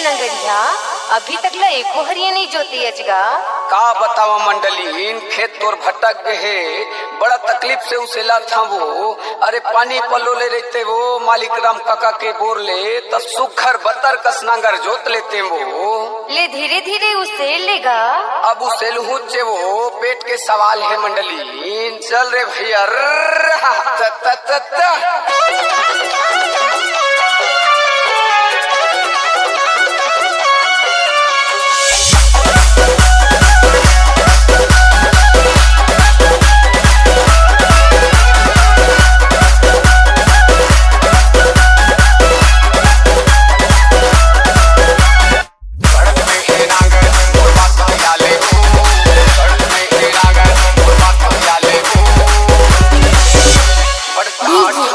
नंगरिया अभी तक ला एको हरिया नहीं जोती अजगा। का बतावा मंडली, इन खेत तोर भटक गए है, बड़ा तकलीफ से उसे ला था वो। अरे पानी पलो ले रहते वो मालिक राम काका के बोर ले तो सुखर बतर कस नांगर जोत लेते वो। ले धीरे धीरे उसे लेगा। अब उसे लुहुचे वो पेट के सवाल है मंडली। चल रे भैया DJ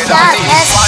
Star S